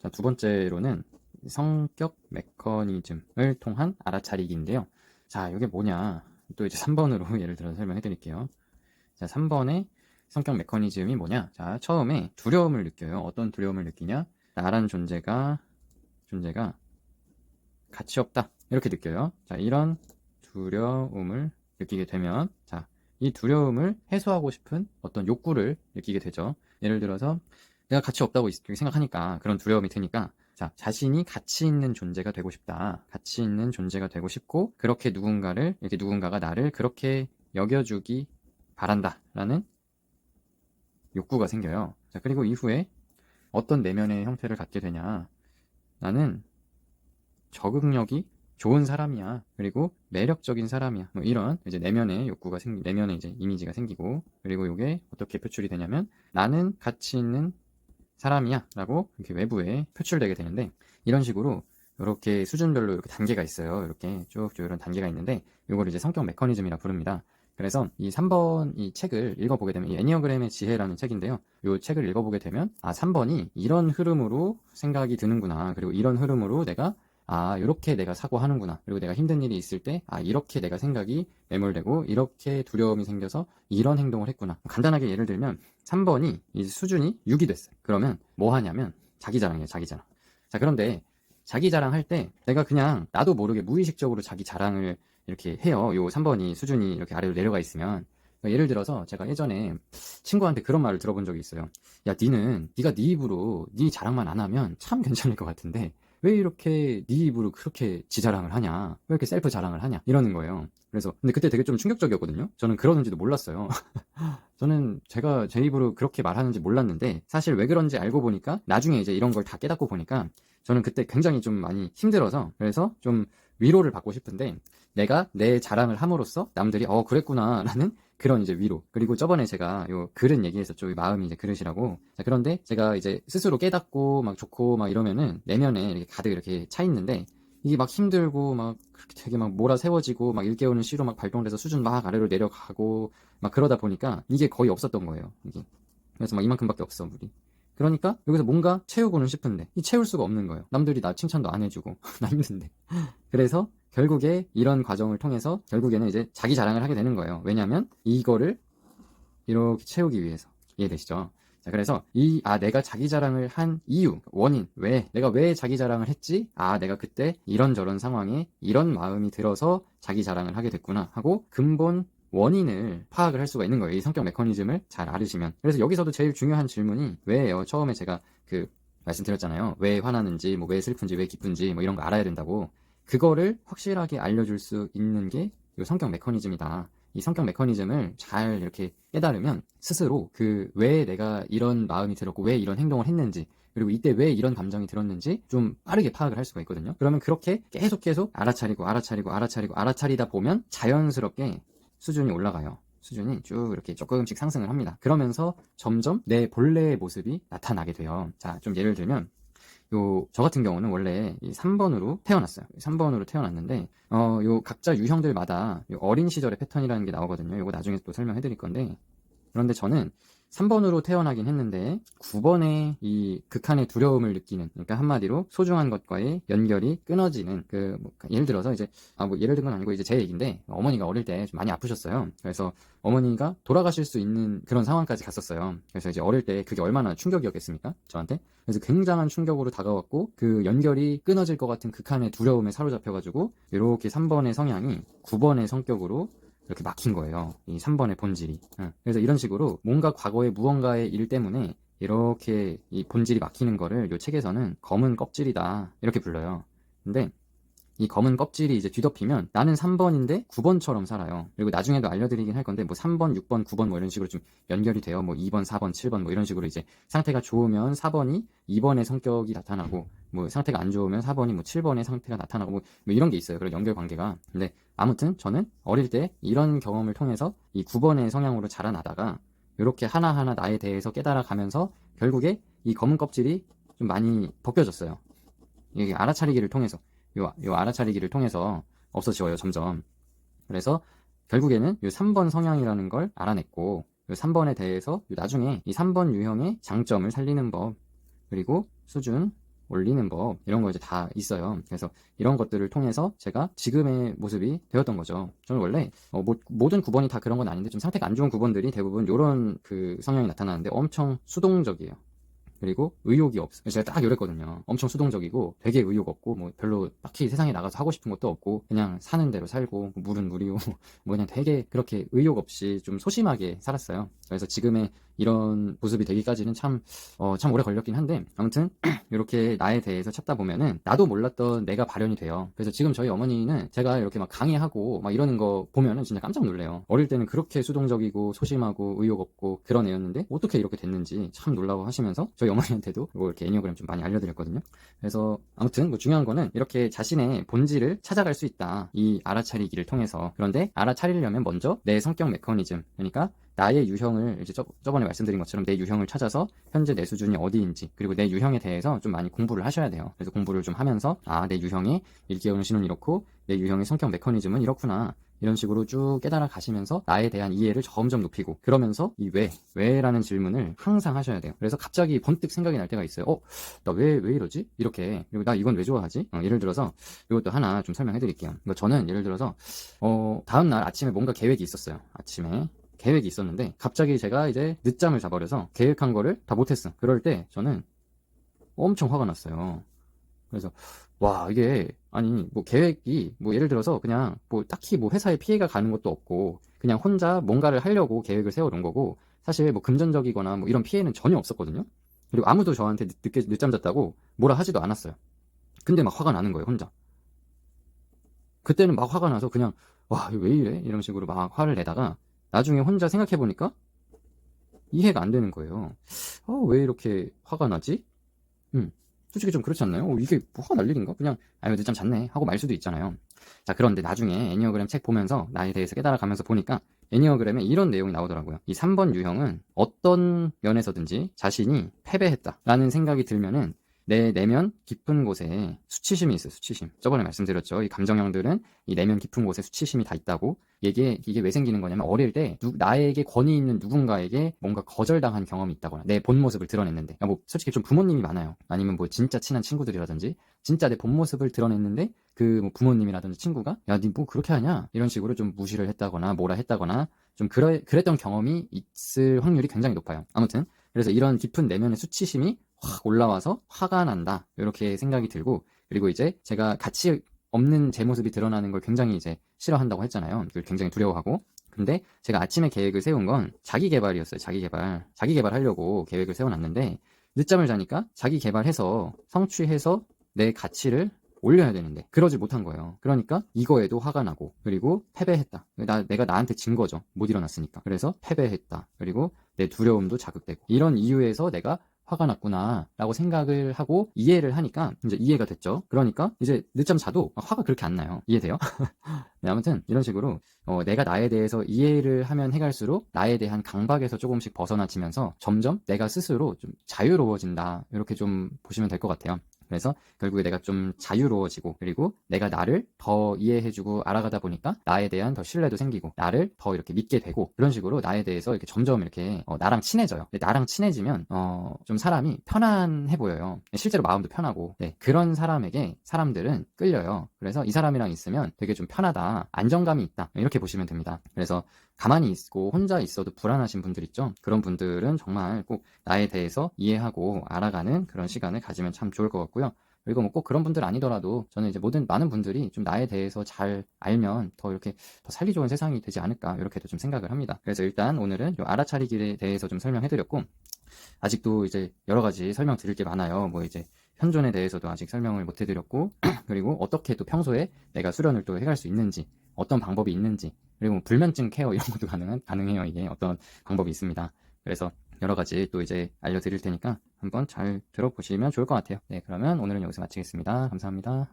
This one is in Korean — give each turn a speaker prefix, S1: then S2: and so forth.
S1: 자, 두 번째로는 성격 메커니즘을 통한 알아차리기인데요. 자, 이게 뭐냐. 또 이제 3번으로 예를 들어서 설명해 드릴게요. 자, 3번의 성격 메커니즘이 뭐냐. 자, 처음에 두려움을 느껴요. 어떤 두려움을 느끼냐. 나라는 존재가 가치 없다. 이렇게 느껴요. 자, 이런 두려움을 느끼게 되면, 자, 이 두려움을 해소하고 싶은 어떤 욕구를 느끼게 되죠. 예를 들어서 내가 가치 없다고 생각하니까 그런 두려움이 드니까, 자, 자신이 가치 있는 존재가 되고 싶다. 가치 있는 존재가 되고 싶고, 그렇게 이렇게 누군가가 나를 그렇게 여겨주기 바란다. 라는 욕구가 생겨요. 자, 그리고 이후에 어떤 내면의 형태를 갖게 되냐. 나는 적응력이 좋은 사람이야. 그리고 매력적인 사람이야. 뭐 이런 이제 내면의 욕구가 내면의 이제 이미지가 생기고, 그리고 이게 어떻게 표출이 되냐면 나는 가치 있는 사람이야 라고 이렇게 외부에 표출되게 되는데, 이런 식으로 이렇게 수준별로 이렇게 단계가 있어요. 이렇게 쭉쭉 이런 단계가 있는데, 이걸 이제 성격 메커니즘이라 부릅니다. 그래서 이 3번 이 책을 읽어보게 되면, 이 애니어그램의 지혜라는 책인데요. 이 책을 읽어보게 되면, 아, 3번이 이런 흐름으로 생각이 드는구나. 그리고 이런 흐름으로 이렇게 내가 사고하는구나. 그리고 내가 힘든 일이 있을 때, 이렇게 내가 생각이 매몰되고, 이렇게 두려움이 생겨서 이런 행동을 했구나. 간단하게 예를 들면, 3번이 이 수준이 6이 됐어요. 그러면 뭐 하냐면, 자기 자랑이에요, 자기 자랑. 자, 그런데 자기 자랑할 때, 내가 그냥 나도 모르게 무의식적으로 자기 자랑을 이렇게 해요. 요 3번이 수준이 이렇게 아래로 내려가 있으면. 그러니까 예를 들어서 제가 예전에 친구한테 그런 말을 들어본 적이 있어요. 야, 네가 네 입으로 네 자랑만 안 하면 참 괜찮을 것 같은데, 왜 이렇게 네 입으로 그렇게 지 자랑을 하냐? 왜 이렇게 셀프 자랑을 하냐? 이러는 거예요. 그래서 근데 그때 되게 좀 충격적이었거든요. 저는 그러는지도 몰랐어요. 저는 제가 제 입으로 그렇게 말하는지 몰랐는데, 사실 왜 그런지 알고 보니까, 나중에 이제 이런 걸 다 깨닫고 보니까, 저는 그때 굉장히 좀 많이 힘들어서, 그래서 좀 위로를 받고 싶은데, 내가 내 자랑을 함으로써 남들이 그랬구나 라는 그런 이제 위로. 그리고 저번에 제가 요 글은 얘기했었죠. 이 마음이 이제 그릇이라고. 자, 그런데 제가 이제 스스로 깨닫고 막 좋고 막 이러면은 내면에 이렇게 가득 이렇게 차 있는데, 이게 막 힘들고 막 그렇게 되게 막 몰아세워지고 막 일깨우는 시로 막 발동돼서 수준 막 아래로 내려가고 막 그러다 보니까 이게 거의 없었던 거예요. 이게. 그래서 막 이만큼밖에 없어, 물이. 그러니까 여기서 뭔가 채우고는 싶은데 이 채울 수가 없는 거예요. 남들이 나 칭찬도 안 해주고 나 힘든데. 그래서 결국에 이런 과정을 통해서 결국에는 이제 자기 자랑을 하게 되는 거예요. 왜냐하면 이거를 이렇게 채우기 위해서. 이해되시죠? 자, 그래서 내가 자기 자랑을 한 이유, 원인, 내가 왜 자기 자랑을 했지? 내가 그때 이런저런 상황에 이런 마음이 들어서 자기 자랑을 하게 됐구나 하고 근본 원인을 파악을 할 수가 있는 거예요. 이 성격 메커니즘을 잘 알으시면. 그래서 여기서도 제일 중요한 질문이 왜예요? 처음에 제가 말씀드렸잖아요. 왜 화나는지, 뭐 왜 슬픈지, 왜 기쁜지, 뭐 이런 거 알아야 된다고. 그거를 확실하게 알려줄 수 있는 게 이 성격 메커니즘이다. 이 성격 메커니즘을 잘 이렇게 깨달으면 스스로 왜 내가 이런 마음이 들었고 왜 이런 행동을 했는지, 그리고 이때 왜 이런 감정이 들었는지 좀 빠르게 파악을 할 수가 있거든요. 그러면 그렇게 계속 알아차리다 보면 자연스럽게 수준이 올라가요. 수준이 쭉 이렇게 조금씩 상승을 합니다. 그러면서 점점 내 본래의 모습이 나타나게 돼요. 자, 좀 예를 들면 저 같은 경우는 원래 이 3번으로 태어났어요. 3번으로 태어났는데, 각자 유형들마다 어린 시절의 패턴이라는 게 나오거든요. 요거 나중에 또 설명해 드릴 건데, 그런데 저는 3번으로 태어나긴 했는데 9번에 이 극한의 두려움을 느끼는, 그러니까 한마디로 소중한 것과의 연결이 끊어지는 예를 들어서 이제 뭐 예를 든 건 아니고 이제 제 얘기인데, 어머니가 어릴 때 좀 많이 아프셨어요. 그래서 어머니가 돌아가실 수 있는 그런 상황까지 갔었어요. 그래서 이제 어릴 때 그게 얼마나 충격이었겠습니까? 저한테. 그래서 굉장한 충격으로 다가왔고, 그 연결이 끊어질 것 같은 극한의 두려움에 사로잡혀가지고 이렇게 3번의 성향이 9번의 성격으로 이렇게 막힌 거예요. 이 3번의 본질이. 그래서 이런 식으로 뭔가 과거의 무언가의 일 때문에 이렇게 이 본질이 막히는 거를 이 책에서는 검은 껍질이다 이렇게 불러요. 근데 이 검은 껍질이 이제 뒤덮이면 나는 3번인데 9번처럼 살아요. 그리고 나중에도 알려드리긴 할 건데, 뭐 3번, 6번, 9번 뭐 이런 식으로 좀 연결이 돼요. 뭐 2번, 4번, 7번 뭐 이런 식으로 이제 상태가 좋으면 4번이 2번의 성격이 나타나고, 뭐 상태가 안 좋으면 4번이 뭐 7번의 상태가 나타나고, 뭐 이런 게 있어요. 그런 연결 관계가. 근데 아무튼 저는 어릴 때 이런 경험을 통해서 이 9번의 성향으로 자라나다가 이렇게 하나하나 나에 대해서 깨달아가면서 결국에 이 검은 껍질이 좀 많이 벗겨졌어요. 이게 알아차리기를 통해서. 요 알아차리기를 통해서 없어지어요, 점점. 그래서 결국에는 요 3번 성향이라는 걸 알아냈고, 요 3번에 대해서 나중에 이 3번 유형의 장점을 살리는 법, 그리고 수준, 올리는 법 이런 거 이제 다 있어요. 그래서 이런 것들을 통해서 제가 지금의 모습이 되었던 거죠. 저는 원래 모든 9번이 다 그런 건 아닌데 좀 상태가 안 좋은 9번들이 대부분 이런 그 성향이 나타나는데 엄청 수동적이에요. 그리고 의욕이 없어. 제가 딱 이랬거든요. 엄청 수동적이고 되게 의욕 없고 뭐 별로 딱히 세상에 나가서 하고 싶은 것도 없고 그냥 사는 대로 살고 물은 물이고 뭐 그냥 되게 그렇게 의욕 없이 좀 소심하게 살았어요. 그래서 지금의 이런 모습이 되기까지는 참 오래 걸렸긴 한데 아무튼 이렇게 나에 대해서 찾다 보면은 나도 몰랐던 내가 발현이 돼요. 그래서 지금 저희 어머니는 제가 이렇게 막 강의하고 막 이러는 거 보면은 진짜 깜짝 놀래요. 어릴 때는 그렇게 수동적이고 소심하고 의욕 없고 그런 애였는데 어떻게 이렇게 됐는지 참 놀라워 하시면서 저희 어머니한테도 뭐 이렇게 애니어그램 좀 많이 알려드렸거든요. 그래서 아무튼 뭐 중요한 거는 이렇게 자신의 본질을 찾아갈 수 있다. 이 알아차리기를 통해서. 그런데 알아차리려면 먼저 내 성격 메커니즘, 그러니까 나의 유형을 이제 저번에 말씀드린 것처럼 내 유형을 찾아서 현재 내 수준이 어디인지 그리고 내 유형에 대해서 좀 많이 공부를 하셔야 돼요. 그래서 공부를 좀 하면서 내 유형의 일기예우는 신은 이렇고 내 유형의 성격 메커니즘은 이렇구나. 이런 식으로 쭉 깨달아 가시면서 나에 대한 이해를 점점 높이고 그러면서 이 왜라는 질문을 항상 하셔야 돼요. 그래서 갑자기 번뜩 생각이 날 때가 있어요. 나 왜 이러지? 이렇게. 그리고 나 이건 왜 좋아하지? 예를 들어서 이것도 하나 좀 설명해 드릴게요. 저는 예를 들어서 다음날 아침에 뭔가 계획이 있었어요. 아침에 계획이 있었는데 갑자기 제가 이제 늦잠을 자버려서 계획한 거를 다 못했어. 그럴 때 저는 엄청 화가 났어요. 그래서 이게 아니 뭐 계획이 뭐 예를 들어서 그냥 뭐 딱히 뭐 회사에 피해가 가는 것도 없고 그냥 혼자 뭔가를 하려고 계획을 세워놓은 거고 사실 뭐 금전적이거나 뭐 이런 피해는 전혀 없었거든요. 그리고 아무도 저한테 늦게 늦잠 잤다고 뭐라 하지도 않았어요. 근데 막 화가 나는 거예요, 혼자. 그때는 막 화가 나서 그냥 이거 왜 이래? 이런 식으로 막 화를 내다가 나중에 혼자 생각해보니까 이해가 안 되는 거예요. 왜 이렇게 화가 나지? 솔직히 좀 그렇지 않나요? 이게 뭐 화가 날 일인가? 그냥 늦잠 잤네 하고 말 수도 있잖아요. 자, 그런데 나중에 애니어그램 책 보면서 나에 대해서 깨달아가면서 보니까 애니어그램에 이런 내용이 나오더라고요. 이 3번 유형은 어떤 면에서든지 자신이 패배했다라는 생각이 들면은 내 내면 깊은 곳에 수치심이 있어요. 수치심. 저번에 말씀드렸죠. 이 감정형들은 이 내면 깊은 곳에 수치심이 다 있다고. 이게 왜 생기는 거냐면 어릴 때 나에게 권위 있는 누군가에게 뭔가 거절당한 경험이 있다거나 내 본 모습을 드러냈는데 뭐 솔직히 좀 부모님이 많아요. 아니면 뭐 진짜 친한 친구들이라든지 진짜 내 본 모습을 드러냈는데 그 뭐 부모님이라든지 친구가 야, 니 뭐 그렇게 하냐? 이런 식으로 좀 무시를 했다거나 뭐라 했다거나 좀 그랬던 경험이 있을 확률이 굉장히 높아요. 아무튼 그래서 이런 깊은 내면의 수치심이 확 올라와서 화가 난다 이렇게 생각이 들고 그리고 이제 제가 가치 없는 제 모습이 드러나는 걸 굉장히 이제 싫어한다고 했잖아요. 그걸 굉장히 두려워하고 근데 제가 아침에 계획을 세운 건 자기 개발이었어요. 자기 개발 하려고 계획을 세워놨는데 늦잠을 자니까 자기 개발해서 성취해서 내 가치를 올려야 되는데 그러지 못한 거예요. 그러니까 이거에도 화가 나고 그리고 패배했다. 내가 나한테 진 거죠. 못 일어났으니까. 그래서 패배했다. 그리고 내 두려움도 자극되고 이런 이유에서 내가 화가 났구나 라고 생각을 하고 이해를 하니까 이제 이해가 됐죠. 그러니까 이제 늦잠 자도 화가 그렇게 안 나요. 이해돼요? 네, 아무튼 이런 식으로 내가 나에 대해서 이해를 하면 해갈수록 나에 대한 강박에서 조금씩 벗어나지면서 점점 내가 스스로 좀 자유로워진다 이렇게 좀 보시면 될 것 같아요. 그래서 결국에 내가 좀 자유로워지고 그리고 내가 나를 더 이해해주고 알아가다 보니까 나에 대한 더 신뢰도 생기고 나를 더 이렇게 믿게 되고 그런 식으로 나에 대해서 이렇게 점점 이렇게 나랑 친해져요. 근데 나랑 친해지면 좀 사람이 편안해 보여요. 실제로 마음도 편하고 그런 사람들은 끌려요. 그래서 이 사람이랑 있으면 되게 좀 편하다, 안정감이 있다 이렇게 보시면 됩니다. 그래서 가만히 있고 혼자 있어도 불안하신 분들 있죠. 그런 분들은 정말 꼭 나에 대해서 이해하고 알아가는 그런 시간을 가지면 참 좋을 것 같고요. 그리고 뭐 꼭 그런 분들 아니더라도 저는 이제 많은 분들이 좀 나에 대해서 잘 알면 더 이렇게 더 살기 좋은 세상이 되지 않을까 이렇게도 좀 생각을 합니다. 그래서 일단 오늘은 요 알아차리기에 대해서 좀 설명해드렸고 아직도 이제 여러 가지 설명 드릴 게 많아요. 뭐 이제 현존에 대해서도 아직 설명을 못 해드렸고 그리고 어떻게 또 평소에 내가 수련을 또 해갈 수 있는지 어떤 방법이 있는지 그리고 뭐 불면증 케어 이런 것도 가능해요. 이게 어떤 방법이 있습니다. 그래서 여러 가지 또 이제 알려드릴 테니까 한번 잘 들어보시면 좋을 것 같아요. 네, 그러면 오늘은 여기서 마치겠습니다. 감사합니다.